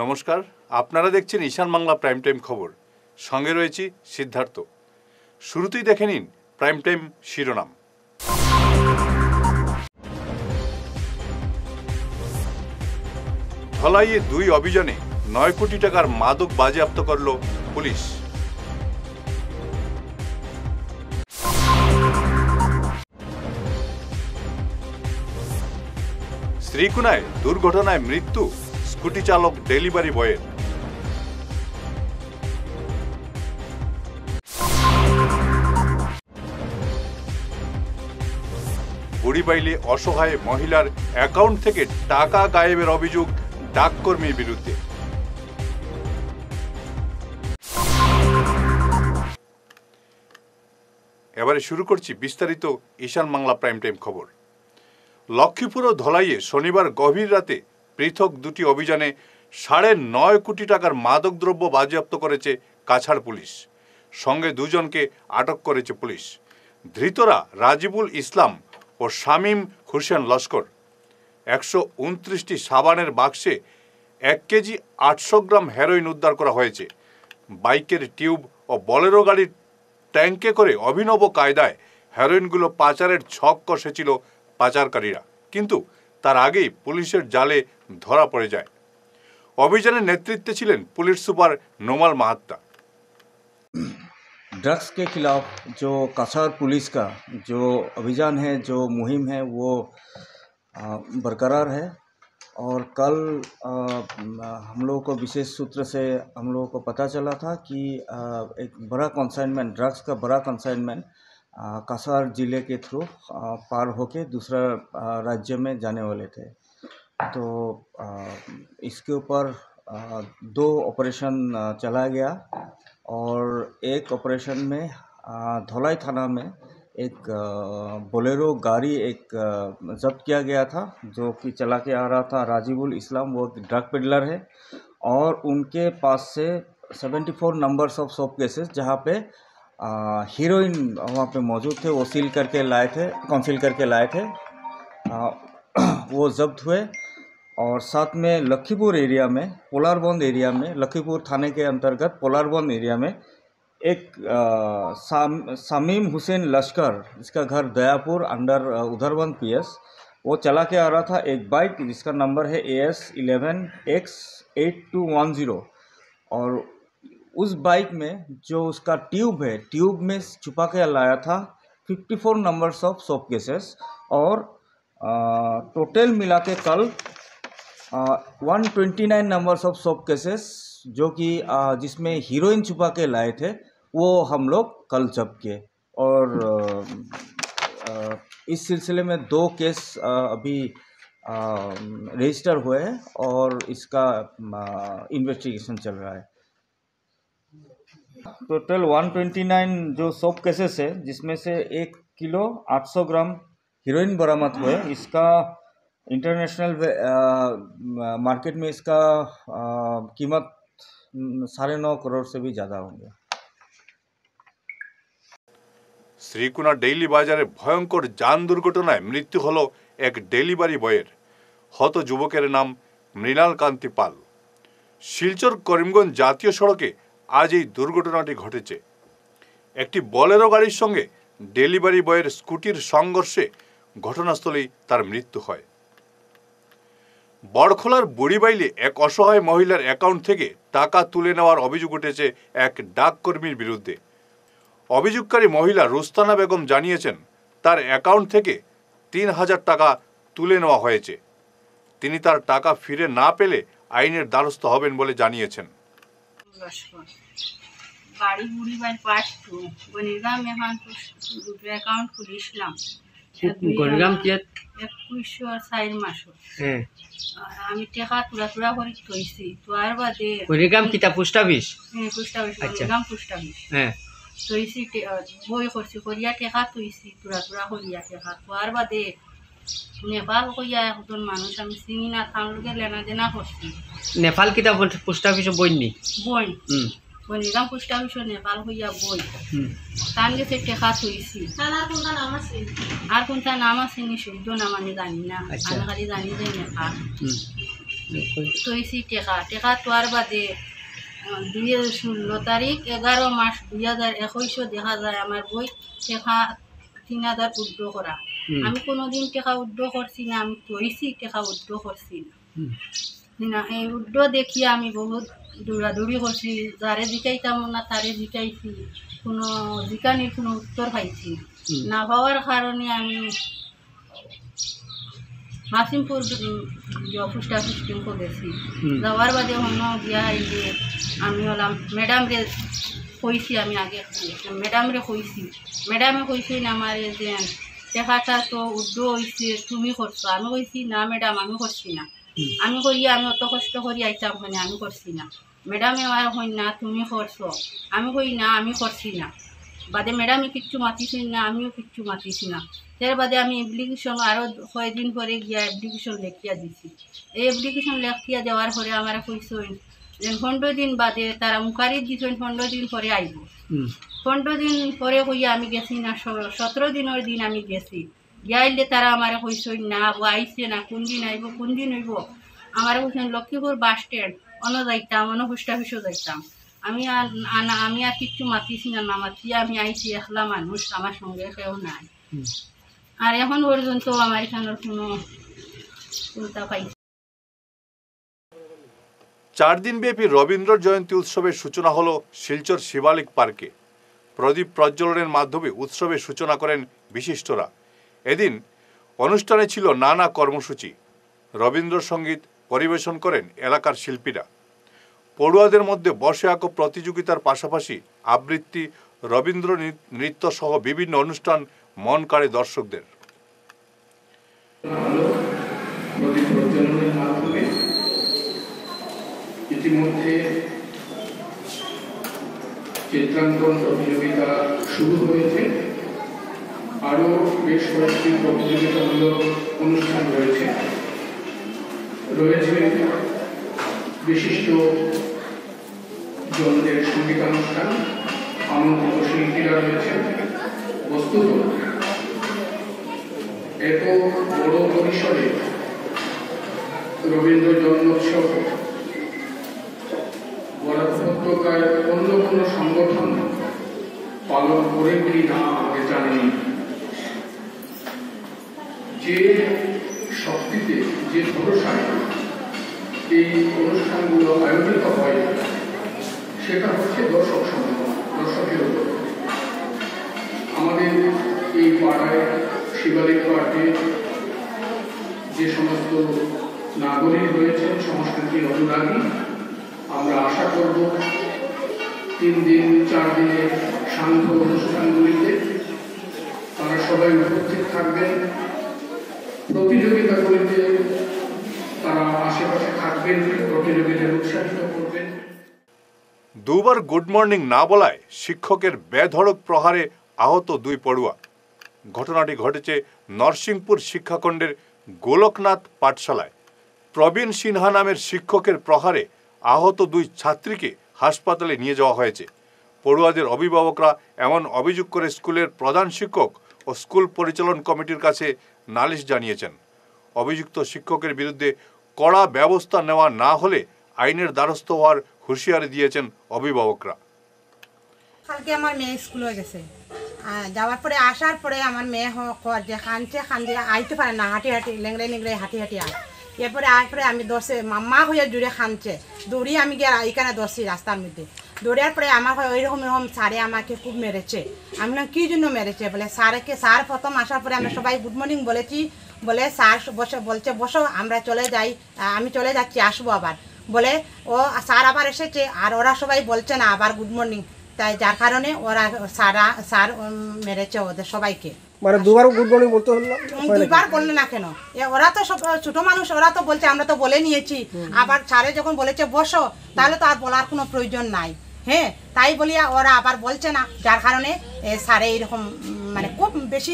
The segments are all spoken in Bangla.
নমস্কার, আপনারা দেখছেন ঈশান বাংলা প্রাইম টাইম খবর। সঙ্গে রয়েছি সিদ্ধার্থ। শুরুতেই দেখে নিন প্রাইম টাইম শিরোনাম। ধলাইয়ে 2 অভিযানে 9 কোটি টাকার মাদক বাজেয়াপ্ত করল পুলিশ। শ্রীকুনায় দুর্ঘটনায় মৃত্যু স্কুটি চালক ডেলিভারি বয়ের। বুড়িবাইলে অসহায় মহিলার অ্যাকাউন্ট থেকে টাকা গায়েবের অভিযোগ ডাককর্মীর বিরুদ্ধে। এবারে শুরু করছি বিস্তারিত ঈশান বাংলা প্রাইম টাইম খবর। লক্ষ্মীপুর ও ধলাইয়ে শনিবার গভীর রাতে পৃথক 2টি অভিযানে 9.5 কোটি টাকার মাদকদ্রব্য বাজেয়াপ্ত করেছে কাছাড় পুলিশ। সঙ্গে 2 জনকে আটক করেছে পুলিশ। ধৃতরা রাজিবুল ইসলাম ও শামীম হোসেন লস্কর। 129টি সাবানের বাক্সে 1 কেজি 800 গ্রাম হেরোইন উদ্ধার করা হয়েছে। বাইকের টিউব ও বলেরো গাড়ির ট্যাঙ্কে করে অভিনব কায়দায় হেরোইনগুলো পাচারের ছক কষেছিল পাচারকারীরা, কিন্তু তার আগেই পুলিশের জালে ধরা পড়ে যায়। অভিযানের নেতৃত্বে ছিলেন police super Nomal Mahatta. Drugs के खिलाफ जो काछार पुलिस का जो अभियान है, जो मुहिम है, वो बरकरार है। और कल हम लोगों को विशेष सूत्र से हम लोगों को पता चला था कि एक बड़ा कंसाइनमेंट, ड्रग्स का बड़ा कंसाइनमेंट काछार ज़िले के थ्रू पार होके दूसरा राज्य में जाने वाले थे। तो इसके ऊपर 2 ऑपरेशन चला गया और एक ऑपरेशन में धौलाई थाना में एक बोलेरो गाड़ी एक जब्त किया गया था, जो कि चला के आ रहा था राजीबुल इस्लाम, वो ड्रग पेडलर है। और उनके पास से 74 नंबर्स ऑफ सोप केसेस जहाँ पे हीरोइन वहाँ पे मौजूद थे, वो सील करके लाए थे, काउंसिल करके लाए थे, वो जब्त हुए। और साथ में लखीपुर एरिया में, पोलारबंद एरिया में, लखीपुर थाने के अंतर्गत पोलारबंद एरिया में एक शामीम हुसैन लश्कर, जिसका घर दयापुर अंडर उधरबंद PS, वो चला के आ रहा था एक बाइक जिसका नंबर है AS 11X8210। और उस बाइक में जो उसका ट्यूब है, ट्यूब में छुपा के लाया था 54 नंबर्स ऑफ सोप केसेस। और टोटल मिला के कल 129 नंबर्स ऑफ सोप केसेस, जो कि जिसमें हीरोइन छुपा के लाए थे, वो हम लोग कल जब्त किए। और इस सिलसिले में 2 केस अभी रजिस्टर हुए हैं और इसका इन्वेस्टिगेशन चल रहा है। टोटल 129 जो सोप केसेस है, जिसमें से 1 किलो 800 ग्राम हीरोइन बरामद हुए। इसका इंटरनेशनल मार्केट में इसका कीमत 9.5 करोड़ से भी ज़्यादा होंगे। শ্রীকুনা ডেইলি বাজারে ভয়ঙ্কর যান দুর্ঘটনায় মৃত্যু হলো এক ডেলিভারি বয়ের। হত যুবকের নাম মৃণাল কান্তি পাল। শিলচর করিমগঞ্জ জাতীয় সড়কে আজ এই দুর্ঘটনাটি ঘটেছে। একটি বলেরো গাড়ির সঙ্গে ডেলিভারি বয়ের স্কুটির সংঘর্ষে ঘটনাস্থলেই তার মৃত্যু হয়। বড়খোলার বুড়িবাইলে এক অসহায় মহিলার অ্যাকাউন্ট থেকে টাকা তুলে নেওয়ার অভিযোগ উঠেছে এক ডাককর্মীর বিরুদ্ধে। অভিযোগকারী মহিলা রুস্তানা বেগম জানিয়েছেন, তার অ্যাকাউন্ট থেকে 3000 টাকা তুলে নেওয়া হয়েছে। তিনি তার টাকা ফিরে না পেলে আইনের দ্বারস্থ হবেন বলে জানিয়েছেন। বাড়ি বুড়িবাইল পাস টু বনিরগাম এখন দুটো অ্যাকাউন্ট খুলিছিলাম। গণিরাম কি 21 আর 4 মাস। আমি টাকা তুলা করে থইছি। তো আর বাদে গণিরাম কিতা পোস্ট অফিস? পোস্ট অফিস, বনিরগাম পোস্ট অফিস। থইছি বই করছি, করিয়া টাকা থইছি তুলা করিয়া টাকা। তো আর বাদে নেপাল কইয়া একজন মানুষ আমি চিনি না, তার লগে লেনা দেনা করছি। নেপাল কিতা পোস্ট অফিস বইনি? বই বনিরগাম পোস্ট অফিস নেপাল হইয়া বই। তান গেছে টাকা থইছি। আর কোনটা নাম আছে নি শুদ্ধ নাম আমি জানি না, আমি খালি জানি যে নেপাল। তৈছি টেকা টেকা তোয়ার বাদে 16 তারিখ 11 মাস 2021 দেখা যায় আমার বই টেকা 3000 উড্ডো করা। আমি কোনোদিন টেকা উড্ডো করছি না, আমি তৈছি টেকা উড্ডো করছি না। এই উড্ডো দেখিয়ে আমি বহুত দৌড়াদৌড়ি করছি, যারে জিকাইতাম না তারে জিকাইছি, কোনো জিকানির কোনো উত্তর পাইছি না পাওয়ার কারণে আমি মাসিমপুর পোস্ট অফিস ব্যাংকও গেছি। যাওয়ার বাদে অন্য গিয়া যে আমি হলাম ম্যাডামরে কইছি, আমি আগে ম্যাডামরে কইছি, ম্যাডামে কইছি না আমার যে টেকাটা তো উড্ডো হয়েছে তুমি করছো। আমি কইছি না ম্যাডাম আমি করছি না, আমি করি আমি অত কষ্ট করি আইতাম মানে আমি করছি না। ম্যাডামে আমার কই না তুমি করছো, আমি কই না আমি করছি না। বাদে ম্যাডামে কিচ্ছু মাতিছি না, আমিও কিচ্ছু মাতিছি না। তার বাদে আমি অ্যাপ্লিকেশন আরও কয়েকদিন পরে গিয়া অ্যাপ্লিকেশন লেখিয়া দিছি। এই অ্যাপ্লিকেশন লেখিয়া দেওয়ার পরে আমার কইসেন 15 দিন বাদে তারা মুখারি দিছেন 15 দিন পরে আইব। 15 দিন পরে কইয়া আমি গেছি না, 17 দিনের দিন আমি গেছি। গিয়াইলে তারা আমার কইসেন না আইছে না, কোন দিন আইব কোন দিন হইব। আমার কইসেন লক্ষ্মীপুর বাস স্ট্যান্ড অন্য যাইতাম, অন্য পোস্ট অফিসও যাইতাম। আমি আর কিচ্ছু মাতিছি না, না মাতিয়ে আমি আইছি, একলা মানুষ, আমার সঙ্গে কেউ নাই। আর এখন পর্যন্ত আমার এখানের কোনো চিন্তা পাইছি। 4 দিনব্যাপী রবীন্দ্র জয়ন্তী উৎসবের সূচনা হলো শিলচর শিবালিক পার্কে। প্রদীপ প্রজ্বলনের মাধ্যমে উৎসবের সূচনা করেন বিশিষ্টরা। এদিন অনুষ্ঠানে ছিল নানা কর্মসূচি। রবীন্দ্রসঙ্গীত পরিবেশন করেন এলাকার শিল্পীরা। পড়ুয়াদের মধ্যে বসে আঁকো প্রতিযোগিতার পাশাপাশি আবৃত্তি, রবীন্দ্র নৃত্য সহ বিভিন্ন অনুষ্ঠান মন কাড়ে দর্শকদের। ইতিমধ্যে চিত্রাঙ্কন প্রতিযোগিতা শুরু হয়েছে, আরও বেশ কয়েকটি প্রতিযোগিতামূলক অনুষ্ঠান রয়েছে। বিশিষ্ট জনদের সঙ্গীতানুষ্ঠান, আমন্ত্রিত শিল্পীরা রয়েছে। বস্তুত এত বড় পরিসরে রবীন্দ্র জন্মোৎসব বরাক উপত্যকায় অন্য কোনো সংগঠন পালন করে কি না আমি জানি। যে শক্তিতে, যে ভরসায় এই অনুষ্ঠানগুলো আয়োজিত হয় সেটা হচ্ছে দর্শক সংগ্রহ, দর্শকের উপর। আমাদের এই পাড়ায় শিবালিক পার্কে যে সমস্ত নাগরিক রয়েছেন সংস্কৃতির অনুরাগী, আমরা আশা করব 3 দিন 4 দিনের শান্ত অনুষ্ঠানগুলিতে তারা সবাই উপস্থিত থাকবেন। প্রতিযোগিতাগুলিতে তারা আশেপাশে থাকবেন, প্রতিযোগিতায় উৎসাহিত করবেন। দুবার গুড মর্নিং না বলায় শিক্ষকের বেধড়ক প্রহারে আহত 2 পড়ুয়া। ঘটনাটি ঘটেছে নরসিংপুর শিক্ষাখণ্ডের গোলকনাথ পাঠশালায়। প্রবীণ সিনহা নামের শিক্ষকের প্রহারে আহত 2 ছাত্রীকে হাসপাতালে নিয়ে যাওয়া হয়েছে। পড়ুয়াদের অভিভাবকরা এমন অভিযোগ করে স্কুলের প্রধান শিক্ষক ও স্কুল পরিচালন কমিটির কাছে নালিশ জানিয়েছেন। অভিযুক্ত শিক্ষকের বিরুদ্ধে কড়া ব্যবস্থা নেওয়া না হলে আইনের দ্বারস্থ হওয়ার হুঁশিয়ারি দিয়েছেন অভিভাবকরা। কালকে আমার মেয়ে স্কুলে গেছে, যাওয়ার পরে আসার পরে আমার মেয়ে যে খানছে আইতে পারে না, হাঁটি হাঁটি লেংড়ে লেংড়ে হাঁটি হাঁটি আয়। এরপরে আসার আমি দর্শে মাম্মা হয়ে জুড়ে খানছে, দৌড়িয়ে আমি গিয়ে এখানে দর্শি রাস্তার মধ্যে। দৌড়ার পরে আমার ওইরকম এরকম স্যারে আমাকে খুব মেরেছে। আমি বললাম কী জন্য মেরেছে? বলে স্যার প্রথম আসার পরে আমরা সবাই গুড মর্নিং বলেছি, বলে স্যার বলছে বসো আমরা চলে যাই, আমি চলে যাচ্ছি আসবো আবার। বলে ও স্যার আবার এসেছে আর ওরা সবাই বলছে না আবার গুড মর্নিং, তাই যার কারণে ওরা স্যার মেরেছে ওদের সবাইকে। মানে দুবার গুড মর্নিং বলতে হলো? দুবার বললে না কেন? ওরা তো সব ছোট মানুষ, ওরা তো বলছে আমরা তো বলে নিয়েছি। আবার স্যারে যখন বলেছে বসো তাহলে তো আর বলার কোনো প্রয়োজন নাই। হ্যাঁ, তাই বলিয়া ওরা আবার বলছে না, যার কারণে স্যারে এইরকম মানে খুব বেশি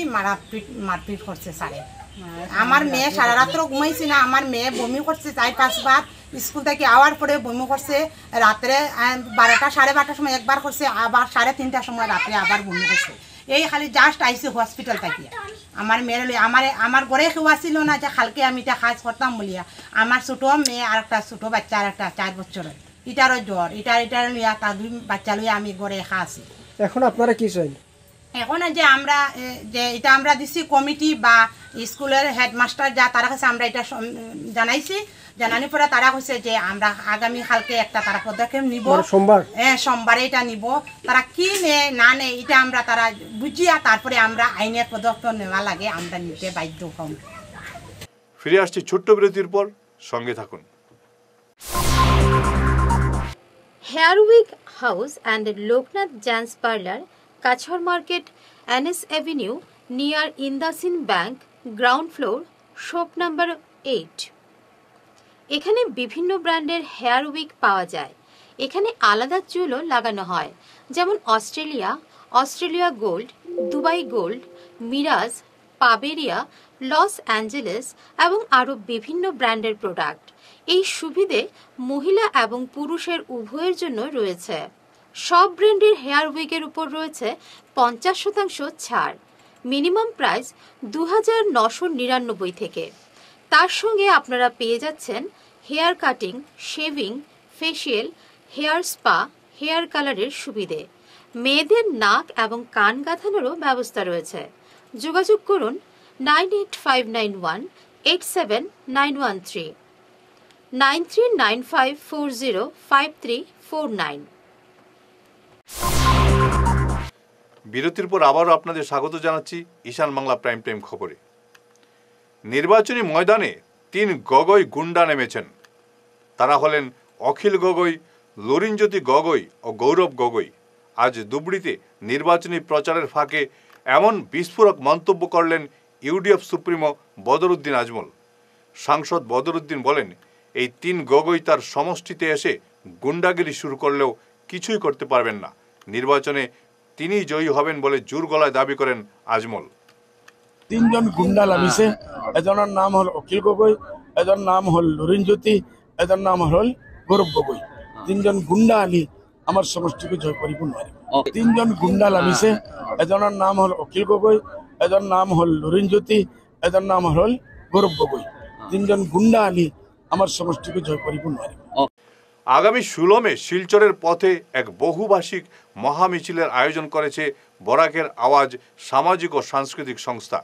মারপিট করছে স্যারে। আমার মেয়ে সারা রাত্র ঘুমাইছি না, আমার মেয়ে বমি করছে 4-5 বার। স্কুল থেকে আওয়ার পরে বমি করছে, রাত্রে 12টা 12:30টার সময় একবার করছে, আবার 3:30টার সময় রাত্রে আবার বমি করছে। এই খালি জাস্ট আইসি হসপিটাল থাকি আমার মেয়ের আমার ঘরে কেউ আসছিল না যে খালকে আমি এটা কাজ করতাম বলিয়া আমার ছোটো মেয়ে আর একটা ছোটো বাচ্চা আর একটা 4 বছরের এটারও জ্বর এটার লইয়া তার 2 বাচ্চা লইয়া আমি ঘরে একা আছি। এখন আপনারা কি চাই? এখন যে আমরা যে এটা আমরা দিছি কমিটি বা স্কুলের হেডমাস্টার যা তারা কাছে আমরা এটা জানাইছি, জানানোর পরে তারা কইছে যে আমরা আগামী কালকে একটা তারা পদক্ষেপ নিব, সোমবার সোমবারে এটা নিব। তারা কি নেয় না নেয় এটা আমরা তারা বুঝিয়া তারপরে আমরা আইনের পদক্ষেপ নেওয়া লাগে আমরা নিতে বাধ্য হব। ফিরে আসছি ছোট্ট বিরতির পর, সঙ্গে থাকুন। Hair wig house and Loknath gents parlour, কাছর market, NS Avenue, near Indasin Bank, ground floor, shop number 8। এখানে বিভিন্ন ব্র্যান্ডের হেয়ার উইক পাওয়া যায়। এখানে আলাদা চুলও লাগানো হয়, যেমন অস্ট্রেলিয়া গোল্ড, দুবাই গোল্ড, মিরাজ, পাবেরিয়া, লস অ্যাঞ্জেলেস এবং আরও বিভিন্ন ব্র্যান্ডের প্রোডাক্ট। এই সুবিধে মহিলা এবং পুরুষের উভয়ের জন্য রয়েছে। সব ব্র্যান্ডের হেয়ার উইকের উপর রয়েছে 50% ছাড়। মিনিমাম প্রাইস 2999 থেকে। তার সঙ্গে আপনারা পেয়ে যাচ্ছেন hair cutting, shaving, facial, hair spa, hair কালারের সুবিধে। মেয়েদের নাক এবং কান গাঁথানোরও ব্যবস্থা রয়েছে। যোগাযোগ করুন 9859187913, 9395405349। বিরতির পর আবারও আপনাদের স্বাগত জানাচ্ছি ঈশান বাংলা প্রাইম টাইম খবরে। নির্বাচনী ময়দানে 3 গগৈ গুন্ডা নেমেছেন। তারা হলেন অখিল গগৈ, লরিনজ্যোতি গগৈ ও গৌরব গগৈ। আজ ধুবড়ীতে নির্বাচনী প্রচারের ফাঁকে এমন বিস্ফোরক মন্তব্য করলেন ইউডিএফ সুপ্রিমো বদরুদ্দিন আজমল। সাংসদ বদরুদ্দিন বলেন, এই 3 গগৈ তার সমষ্টিতে এসে গুন্ডাগিরি শুরু করলেও কিছুই করতে পারবেন না। নির্বাচনে তিনিই জয়ী হবেন বলে জোর গলায় দাবি করেন আজমল। 3 জন গুন্ডা নামিছে, এজনের নাম হল অখিল গগৈ, এজনের নাম হল লরিনজ্যোতি, এজনের নাম হল গৌরব গগৈ। 3 জন গুন্ডা আলি আমার সমষ্টিকে জয় করিব নোৱাৰে। 3 জন গুন্ডা নামিছে, এজনের নাম হল অখিল গগৈ, এজনের নাম হল লরিনজ্যোতি, এজনের নাম হল গৌরব গগৈ। 3 জন গুন্ডা আলি আমার সমষ্টিকে জয় করিব নোৱাৰে। আগামী 16 মে শিলচরের পথে এক বহুভাষিক মহামিছিলের আয়োজন করেছে বরাকের আওয়াজ সামাজিক ও সাংস্কৃতিক সংস্থা।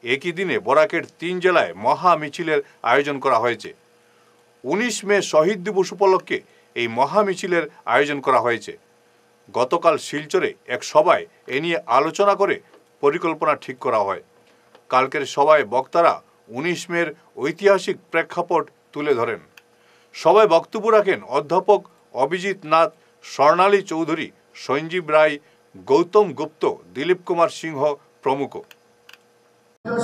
একই দিনে বরাকের 3 জেলায় মহামিছিলের আয়োজন করা হয়েছে। 19 মে শহীদ দিবস উপলক্ষে এই মহামিছিলের আয়োজন করা হয়েছে। গতকাল শিলচরে এক সভায় এ নিয়ে আলোচনা করে পরিকল্পনা ঠিক করা হয়। কালকের সভায় বক্তারা 19 মের ঐতিহাসিক প্রেক্ষাপট তুলে ধরেন। সভায় বক্তব্য রাখেন অধ্যাপক অভিজিৎ নাথ, স্বর্ণালী চৌধুরী, সঞ্জীব রায়, গৌতম গুপ্ত, দিলীপ কুমার সিংহ প্রমুখ।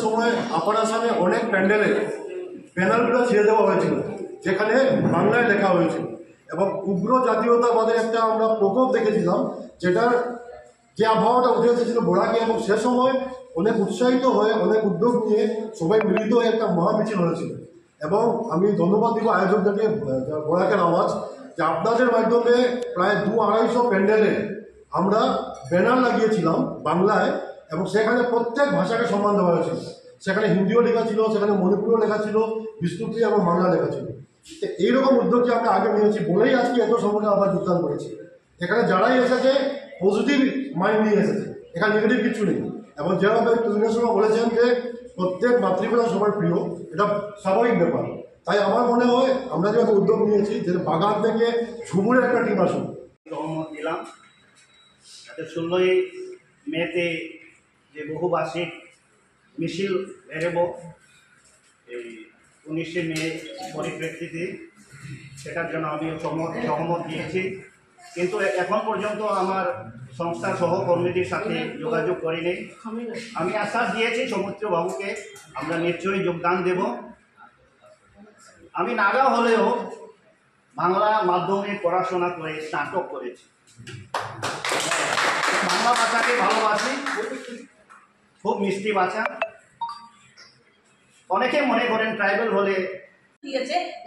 সময় আপার আসামে অনেক প্যান্ডেলে ব্যানারগুলো ছেড়ে দেওয়া হয়েছিল, যেখানে বাংলায় লেখা হয়েছিল, এবং উগ্র জাতীয়তাবাদের একটা আমরা প্রকোপ দেখেছিলাম, যেটার যে আবহাওয়াটা উঠে এসেছিল বরাকে, এবং সে সময় অনেক উৎসাহিত হয়ে অনেক উদ্যোগ নিয়ে সবাই মিলিত হয়ে একটা মহামিছিল হয়েছিল। এবং আমি ধন্যবাদ দিব আয়োজকদেরকে, বরাকের আওয়াজ, যে আপনাদের মাধ্যমে প্রায় 200-250 প্যান্ডেলে আমরা ব্যানার লাগিয়েছিলাম বাংলায়, এবং সেখানে প্রত্যেক ভাষাকে সম্মান দেওয়া হয়েছিল। সেখানে হিন্দিও লেখা ছিল, সেখানে মণিপুরিও লেখা ছিল, বিষ্ণুপ্রিয়া এবং বাংলা লেখা ছিল। এইরকম উদ্যোগটি আমরা আগে নিয়েছি বলেই আজকে এত সংখ্যা আবার যোগদান করেছি। এখানে যারাই এসেছে পজিটিভ মাইন্ড নিয়ে এসেছে, এখানে নেগেটিভ কিছু নেই। এবং যেভাবে তুমিনের সময় বলেছেন যে প্রত্যেক মাতৃভাষা সবার প্রিয়, এটা স্বাভাবিক ব্যাপার। তাই আমার মনে হয় আমরা যেভাবে উদ্যোগ নিয়েছি যে বাগান থেকে ঝুমুরের একটা টিম আসুন, সহমত দিলাম যাতে 16ই মেতে যে বহুভাষিক মিছিল বেরোব এই 19শে মে পরিপ্রেক্ষিতে, সেটার জন্য আমি সহমত দিয়েছি। কিন্তু এখন পর্যন্ত আমার সংস্থার সহকর্মীদের সাথে যোগাযোগ করিনি। আমি আশ্বাস দিয়েছি সৌমিত্রবাবুকে আমরা নিশ্চয়ই যোগদান দেব। আমি নাগা হলেও বাংলা মাধ্যমে পড়াশোনা করে স্নাতক করেছি, বাংলা ভাষাকে ভালোবাসি, খুব মিষ্টি ভাষা। অনেকে মনে করেন ট্রাইবেল হলে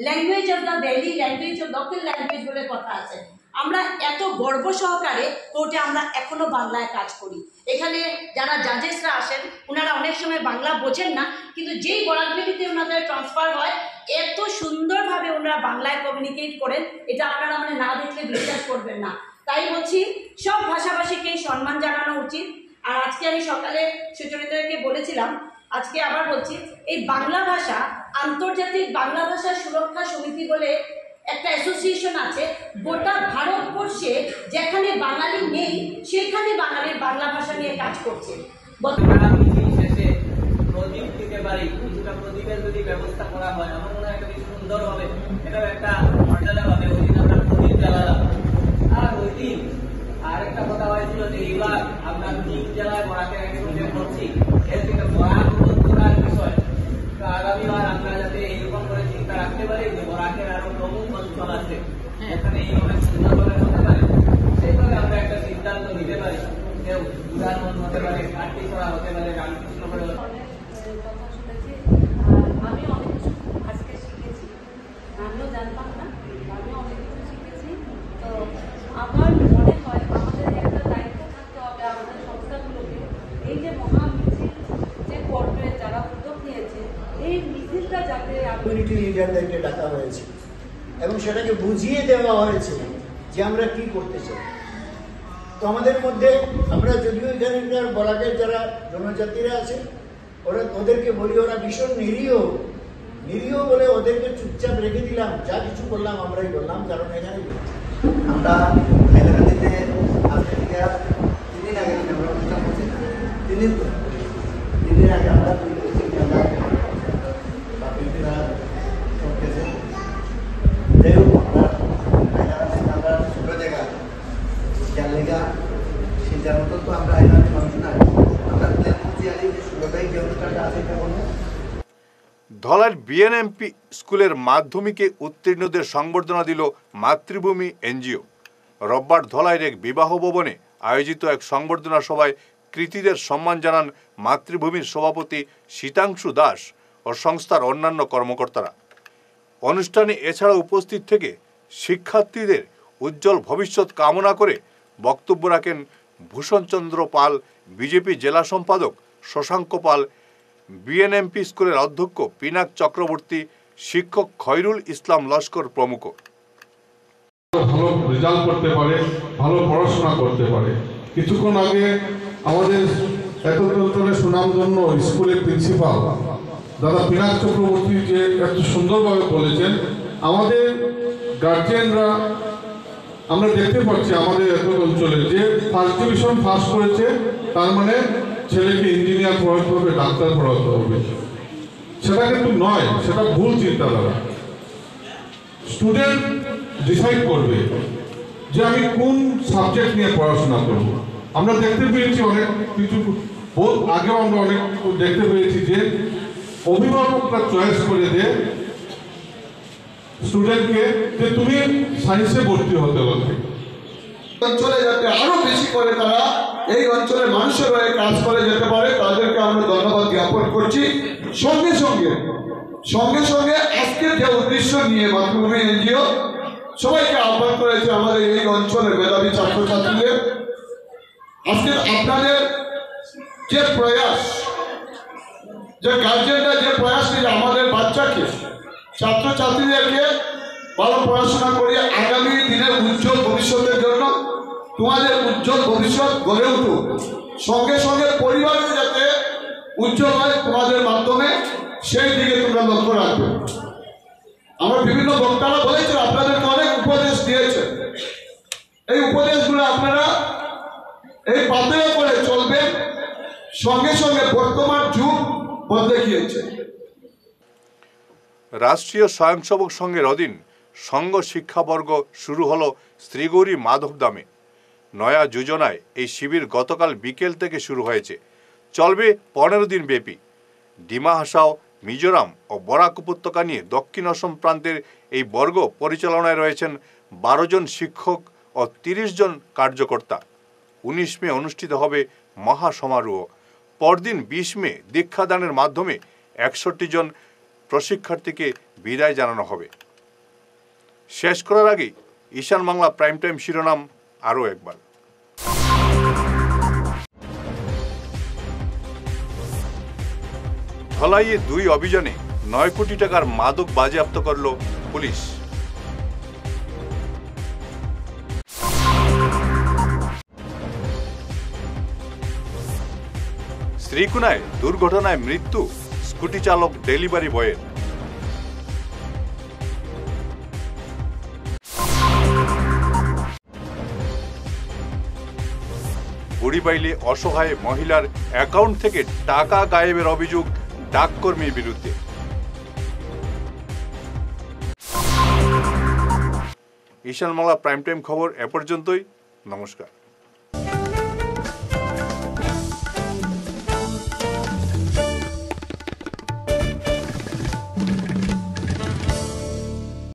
language of the valley, language of local language বলে কথা আছে। আমরা এত গর্ব সহকারে কোর্টে আমরা এখনো বাংলায় কাজ করি। এখানে যারা জাজেসরা আসেন ওনারা অনেক সময় বাংলা বোঝেন না, কিন্তু যেই বরাকভেলিতে ওনাদের ট্রান্সফার হয় এত সুন্দরভাবে ওনারা বাংলায় কমিউনিকেট করেন, এটা আপনারা মানে না দেখলে বিশ্বাস করবেন না। তাই বলছি সব ভাষাভাষীকেই সম্মান জানানো উচিত। আর আজকে আমি সকালে সুচরিতাকে বলেছিলাম, আজকে আবার বলছি, এই বাংলা ভাষা আন্তর্জাতিক বাংলা ভাষা সুরক্ষা সমিতি বলে একটা অ্যাসোসিয়েশন আছে। গোটা ভারতবর্ষে যেখানে বাঙালি নেই সেখানে বাঙালির বাংলা ভাষা নিয়ে কাজ করছে। প্রদীপ দিতে পারি, কিছুটা প্রদীপের যদি ব্যবস্থা করা হয় আমার মনে হয় এটা বেশ সুন্দর হবে, এটাও একটা মর্যাদা হবে। ওই দিন আমরা প্রদীপ জ্বালালাম। আর ওই দিন আরেকটা কথা হয়েছিল যে এইবার আমরা 3 জেলায় বরাকের একটা প্রজেক্ট করছি, এর থেকে বরাক উত্তরার বিষয়। তো আগামীবার আমরা যাতে এইরকম করে চিন্তা রাখতে পারি যে বরাকের আরো প্রমুখ অঞ্চল আছে এখানে এইভাবে সুন্দরভাবে হতে পারে, সেইভাবে আমরা একটা সিদ্ধান্ত নিতে পারি। কেউ উদাহরণ হতে পারে, কার্তিকরা হতে পারে, রামকৃষ্ণ করে আমি অনেক কিছু আজকে শিখেছি, আমিও জানতাম না, আমিও অনেক কিছু শিখেছি। তো আমার মনে হয় আমাদের একটা দায়িত্ব থাকতে হবে আমাদের সংস্থাগুলোকে, এই যে মহা মিছিল যে করবে যারা উদ্যোগ নিয়েছে এই মিছিলটা যাতে কমিউনিটি লিডারদেরকে ডাকা হয়েছে এবং সেটাকে বুঝিয়ে দেওয়া হয়েছে যে আমরা কি করতে চাই। তো আমাদের মধ্যে আমরা যদিও এখানকার বরাকের যারা জনজাতিরা আছে ওদেরকে বলি ওরা ভীষণ নিরীহ বলে ওদেরকে চুপচাপ রেখে দিলাম, যা কিছু করলাম আমরাই করলাম, কারণ এখানে আমরা হাইলাকান্দিতে আজকে থেকে 3 দিন আগে আমরা অনুষ্ঠান করছি, 3 দিন আগে আমরা যাই হোক আমরা হাইলাকান্দিতে আমরা ছোটো জায়গা যার লেগা সেই যার মতো তো আমরা হাইলাকান্দি মানুষ না, আমরা ধলাইয়ের বিএনএমপি স্কুলের মাধ্যমিকে উত্তীর্ণদের সংবর্ধনা দিল মাতৃভূমি এনজিও। রোববার ধলাইয়ের এক বিবাহ ভবনে আয়োজিত এক সংবর্ধনা সভায় কৃতীদের সম্মান জানান মাতৃভূমির সভাপতি শীতাংশু দাস ও সংস্থার অন্যান্য কর্মকর্তারা। অনুষ্ঠানে এছাড়া উপস্থিত থেকে শিক্ষার্থীদের উজ্জ্বল ভবিষ্যৎ কামনা করে বক্তব্য রাখেন ভূষণচন্দ্র পাল, বিজেপি জেলা সম্পাদক শশাঙ্ক পাল, বিএনএমপি স্কুলের অধ্যক্ষ পিনাক চক্রবর্তী, শিক্ষক খয়রুল ইসলাম লস্কর প্রমুখ। ভালো রেজাল্ট করতে পারে, ভালো পড়াশোনা করতে পারে। কিছুক্ষণ আগে আমাদের এত অঞ্চলে সুনামধন্য স্কুলের প্রিন্সিপাল দাদা পিনাক চক্রবর্তী যে এত সুন্দরভাবে বলেছেন, আমাদের গার্জিয়ানরা আমরা দেখতে পাচ্ছি আমাদের এত অঞ্চলে যে ফার্স্ট ডিভিশন পাস করেছে তার মানে ছেলেকে ইঞ্জিনিয়ার পড়াতে হবে, ডাক্তার পড়াতে হবে, সেটা কিন্তু নয়, সেটা ভুল চিন্তাধারা। স্টুডেন্ট ডিসাইড করবে যে আমি কোন সাবজেক্ট নিয়ে পড়াশোনা করব। আমরা দেখতে পেয়েছি অনেক কিছু, বহুত আগেও আমরা অনেক দেখতে পেয়েছি যে অভিভাবকরা চয়েস করে দেয় স্টুডেন্টকে যে তুমি সায়েন্সে ভর্তি হতে হবে। অঞ্চলে যাতে আরো বেশি করে তারা এই অঞ্চলের মানুষের হয়ে কাজ করে যেতে পারে তাদেরকে আমরা ধন্যবাদ জ্ঞাপন করছি। সঙ্গে সঙ্গে আজকের যে উদ্দেশ্য নিয়ে মাতৃভূমি এনজিও সবাইকে আহ্বান করেছে আমাদের এই অঞ্চলের মেধাবী ছাত্রছাত্রীদের, আজকে আপনাদের যে প্রয়াস, যে গার্জেনরা যে প্রয়াস নিয়ে আমাদের বাচ্চাকে ছাত্রছাত্রীদেরকে ভালো পড়াশোনা করিয়ে আগামী দিনের উজ্জ্বল ভবিষ্যতের জন্য তোমাদের উজ্জ্বল ভবিষ্যৎ গড়ে উঠুক, সঙ্গে পরিবারের যাতে উজ্জ্বল হয় তোমাদের মাধ্যমে, সেই দিকে তোমরা লক্ষ্য রাখবে। আমরা বিভিন্ন বক্তারা বলেছে আপনাদেরকে অনেক উপদেশ দিয়েছে, এই উপদেশগুলো আপনারা এই পাথরে করে চলবেন। সঙ্গে বর্তমান যুগ বদলে গিয়েছে। রাষ্ট্রীয় স্বয়ংসেবক সংঘের অধীন সংঘ শিক্ষাবর্গ শুরু হলো শ্রীগৌরী মাধবধামে। নয়া যোজনায় এই শিবির গতকাল বিকেল থেকে শুরু হয়েছে, চলবে 15 দিন ব্যাপী। ডিমা হাসাও, মিজোরাম ও বরাক উপত্যকা নিয়ে দক্ষিণ অসম প্রান্তের এই বর্গ পরিচালনায় রয়েছেন 12 জন শিক্ষক ও 30 জন কার্যকর্তা। 19 মে অনুষ্ঠিত হবে মহাসমারোহ। পরদিন 20 মে দীক্ষাদানের মাধ্যমে 61 জন প্রশিক্ষার্থীকে বিদায় জানানো হবে। শেষ করার আগেই ঈশান বাংলা প্রাইম টাইম শিরোনাম আরও একবার। ধলাইয়ে 2 অভিযানে 9 কোটি টাকার মাদক বাজেয়াপ্ত করল পুলিশ। শ্রীকুনায় দুর্ঘটনায় মৃত্যু স্কুটি চালক ডেলিভারি বয়ের। বুড়িবাইলে অসহায় মহিলার অ্যাকাউন্ট থেকে টাকা গায়েবের অভিযোগ ডাককর্মীর বিরুদ্ধে। ঈশান বাংলা প্রাইম টাইম খবর এ পর্যন্তই। নমস্কার।